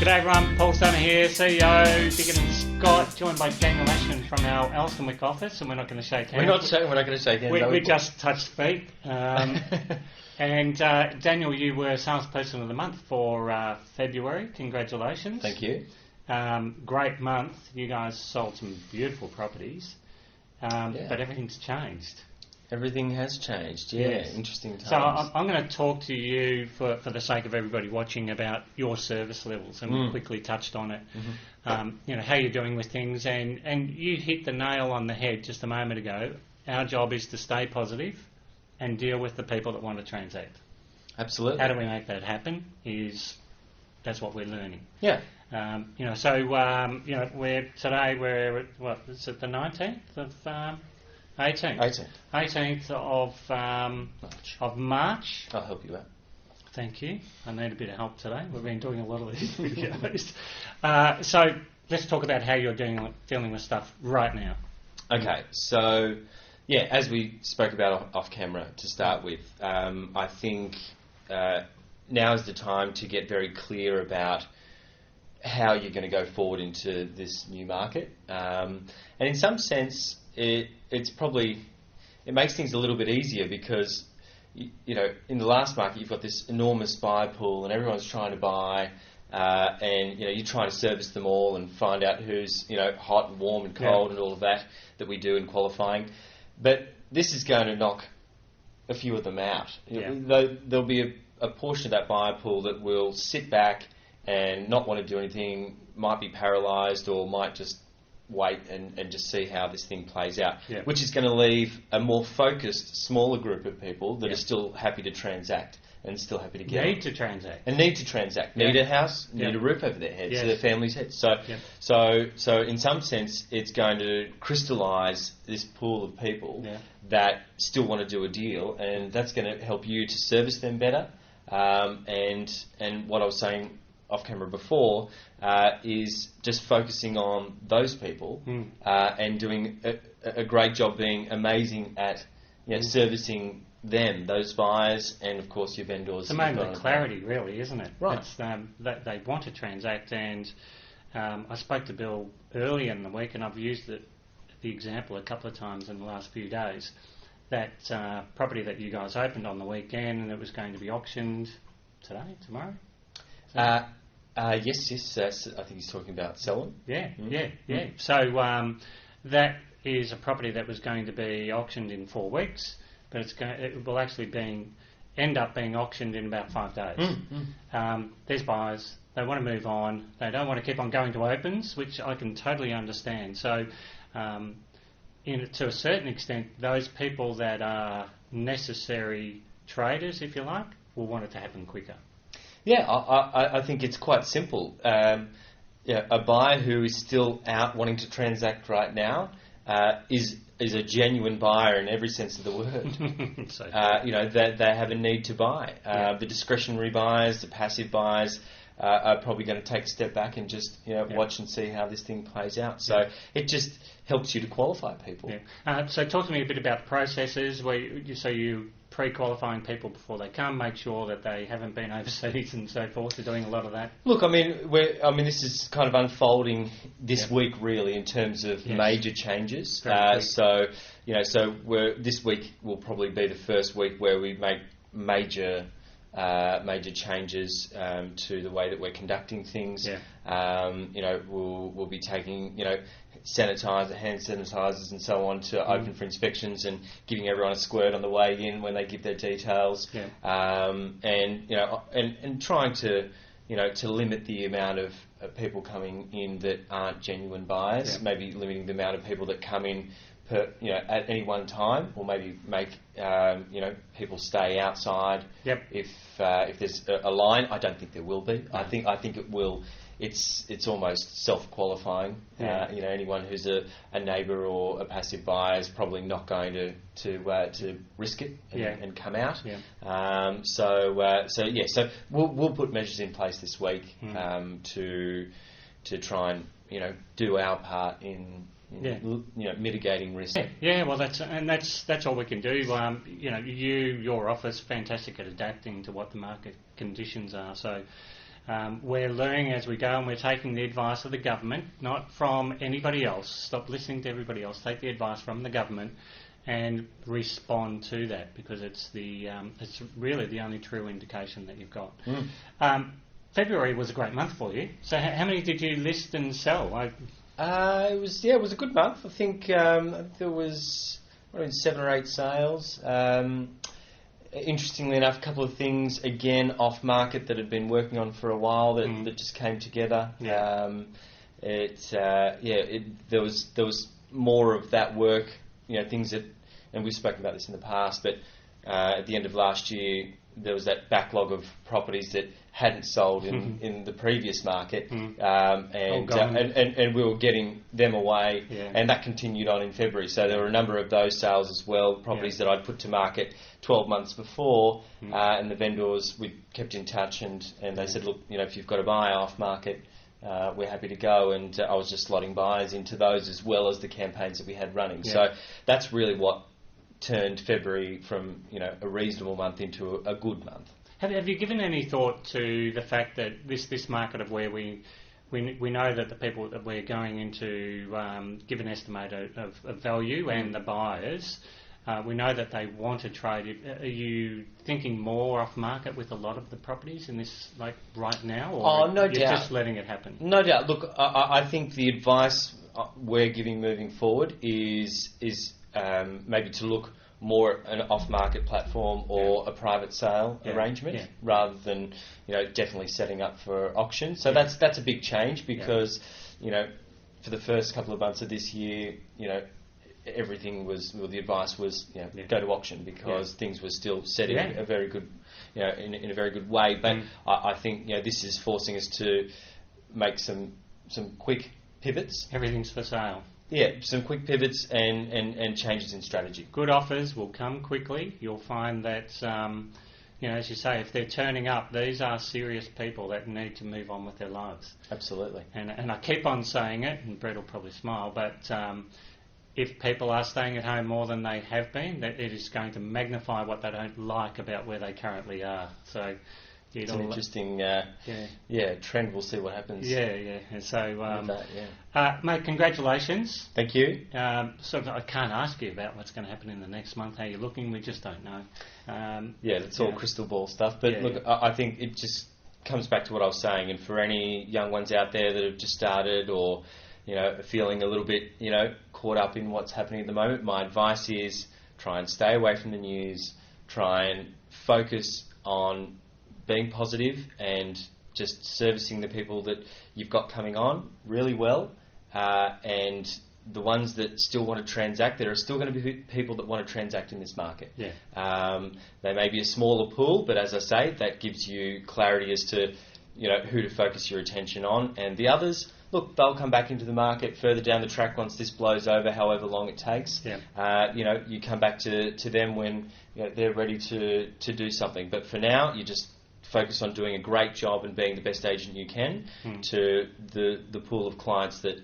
G'day everyone, Paul Stunner here, CEO, Diggin and Scott, joined by Daniel Ashman from our Elstonwick office, and we're not going to shake hands. We're not going to shake hands. We just touched feet. And Daniel, you were Salesperson of the Month for February. Congratulations. Thank you. Great month. You guys sold some beautiful properties, but everything's changed. Everything has changed, Yes. Interesting times. So I'm going to talk to you for the sake of everybody watching about your service levels, and we quickly touched on it. Mm-hmm. How you're doing with things, and you hit the nail on the head just a moment ago. Our job is to stay positive and deal with the people that want to transact. Absolutely. How do we make that happen? That's what we're learning. Yeah. We're what is it, the 19th of 18th of March. I'll help you out. Thank you. I need a bit of help today. We've been doing a lot of these videos. So let's talk about how you're dealing with stuff right now. Okay, so as we spoke about off camera to start with, I think now is the time to get very clear about how you're going to go forward into this new market. And in some sense, it makes things a little bit easier because, in the last market you've got this enormous buyer pool and everyone's trying to buy, and you're trying to service them all and find out who's hot and warm and cold and all of that we do in qualifying. But this is going to knock a few of them out. There'll be a portion of that buyer pool that will sit back and not want to do anything, might be paralysed or might just wait and just see how this thing plays out, which is going to leave a more focused, smaller group of people that are still happy to transact and still happy to get need to transact, need a house, need a roof over their heads, so their family's heads. So in some sense, it's going to crystallise this pool of people that still want to do a deal, and that's going to help you to service them better. And what I was saying off camera before is just focusing on those people and doing a great job, being amazing at servicing them, those buyers, and of course your vendors. It's a moment of clarity, really, isn't it? Right. It's, they want to transact, and I spoke to Bill early in the week, and I've used the example a couple of times in the last few days. That property that you guys opened on the weekend, and it was going to be auctioned today, tomorrow. Yes. I think he's talking about selling. Yeah. So that is a property that was going to be auctioned in 4 weeks, but it will actually end up being auctioned in about 5 days. There's buyers. They want to move on. They don't want to keep on going to opens, which I can totally understand. So, to a certain extent, those people that are necessary traders, if you like, will want it to happen quicker. Yeah, I think it's quite simple. A buyer who is still out wanting to transact right now is a genuine buyer in every sense of the word. So, they have a need to buy. The discretionary buyers, the passive buyers, are probably going to take a step back and just watch and see how this thing plays out. So it just helps you to qualify people. So talk to me a bit about the processes where you pre-qualifying people before they come, make sure that they haven't been overseas and so forth. They're doing a lot of that. Look, this is kind of unfolding this week, really, in terms of major changes. So this week will probably be the first week where we make major changes to the way that we're conducting things. We'll be taking hand sanitizers and so on to open for inspections and giving everyone a squirt on the way in when they give their details. And trying to limit the amount of people coming in that aren't genuine buyers. Maybe limiting the amount of people that come in at any one time, or maybe make people stay outside. If there's a line, I don't think there will be. I think it will. It's almost self-qualifying. Anyone who's a neighbour or a passive buyer is probably not going to risk it and come out. So we'll put measures in place this week to try and do our part in mitigating risk. Well, that's all we can do. Your office, fantastic at adapting to what the market conditions are. So We're learning as we go, and we're taking the advice of the government, not from anybody else. Stop listening to everybody else. Take the advice from the government and respond to that, because it's really the only true indication that you've got. February was a great month for you. So how many did you list and sell? It was a good month. I think there was 7 or 8 sales. Interestingly enough, a couple of things again off market that had been working on for a while that just came together. Yeah. There was more of that work. Things that, and we've spoken about this in the past, but at the end of last year there was that backlog of properties that hadn't sold in the previous market, and we were getting them away, and that continued on in February. So there were a number of those sales as well, properties that I'd put to market 12 months before, and the vendors, we kept in touch, and they said, look, if you've got a buy off market, we're happy to go, and I was just slotting buyers into those as well as the campaigns that we had running. Yeah. So that's really what turned February from a reasonable month into a good month. Have you given any thought to the fact that this market of where we know that the people that we're going into give an estimate of value and the buyers, we know that they want to trade. Are you thinking more off market with a lot of the properties in this, like right now, or no you're doubt. just letting it happen? No doubt. Look, I think the advice we're giving moving forward is maybe to look more at an off-market platform or a private sale arrangement rather than definitely setting up for auction. So that's a big change because for the first couple of months of this year, everything was, well, the advice was go to auction because things were still set in a very good in a very good way. But I think this is forcing us to make some quick pivots. Everything's for sale. Yeah, some quick pivots and changes in strategy. Good offers will come quickly. You'll find that, as you say, if they're turning up, these are serious people that need to move on with their lives. Absolutely. And I keep on saying it, and Brett will probably smile, but if people are staying at home more than they have been, that it is going to magnify what they don't like about where they currently are. So it's an interesting trend. We'll see what happens. Yeah. So, mate, congratulations. Thank you. I can't ask you about what's going to happen in the next month, how you're looking. We just don't know. That's all crystal ball stuff. But look, I think it just comes back to what I was saying. And for any young ones out there that have just started or, are feeling a little bit, caught up in what's happening at the moment, my advice is try and stay away from the news. Try and focus on being positive and just servicing the people that you've got coming on really well, and the ones that still want to transact, there are still going to be people that want to transact in this market. They may be a smaller pool, but as I say, that gives you clarity as to who to focus your attention on, and the others, look, they'll come back into the market further down the track once this blows over, however long it takes. You come back to them when they're ready to do something, but for now you just focus on doing a great job and being the best agent you can to the pool of clients that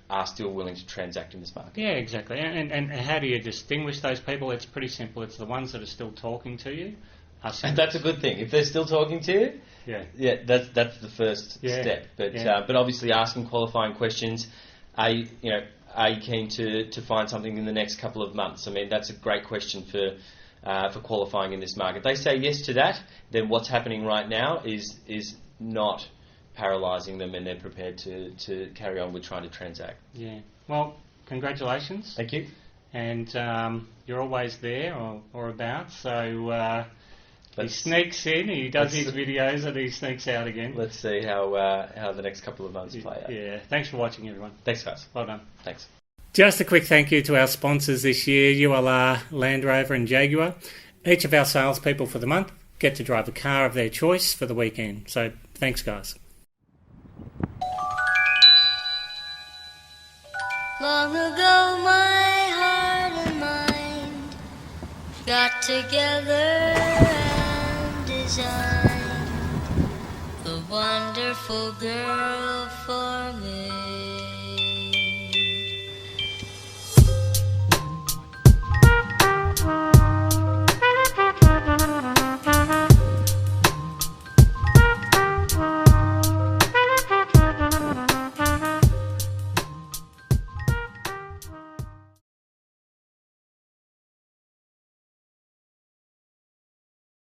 are still willing to transact in this market. Yeah, exactly. And how do you distinguish those people? It's pretty simple. It's the ones that are still talking to you. And that's a good thing. If they're still talking to you, that's the first step. But obviously asking qualifying questions. Are you keen to find something in the next couple of months? I mean, that's a great question for qualifying in this market. They say yes to that, then what's happening right now is not paralysing them, and they're prepared to carry on with trying to transact. Yeah. Well, congratulations. Thank you. And you're always there or about, so he sneaks in, he does his videos, and he sneaks out again. Let's see how the next couple of months play out. Yeah. Thanks for watching, everyone. Thanks, guys. Well done. Thanks. Just a quick thank you to our sponsors this year, ULR, Land Rover and Jaguar. Each of our salespeople for the month get to drive a car of their choice for the weekend. So thanks, guys. Long ago my heart and mind got together and designed a wonderful girl for me.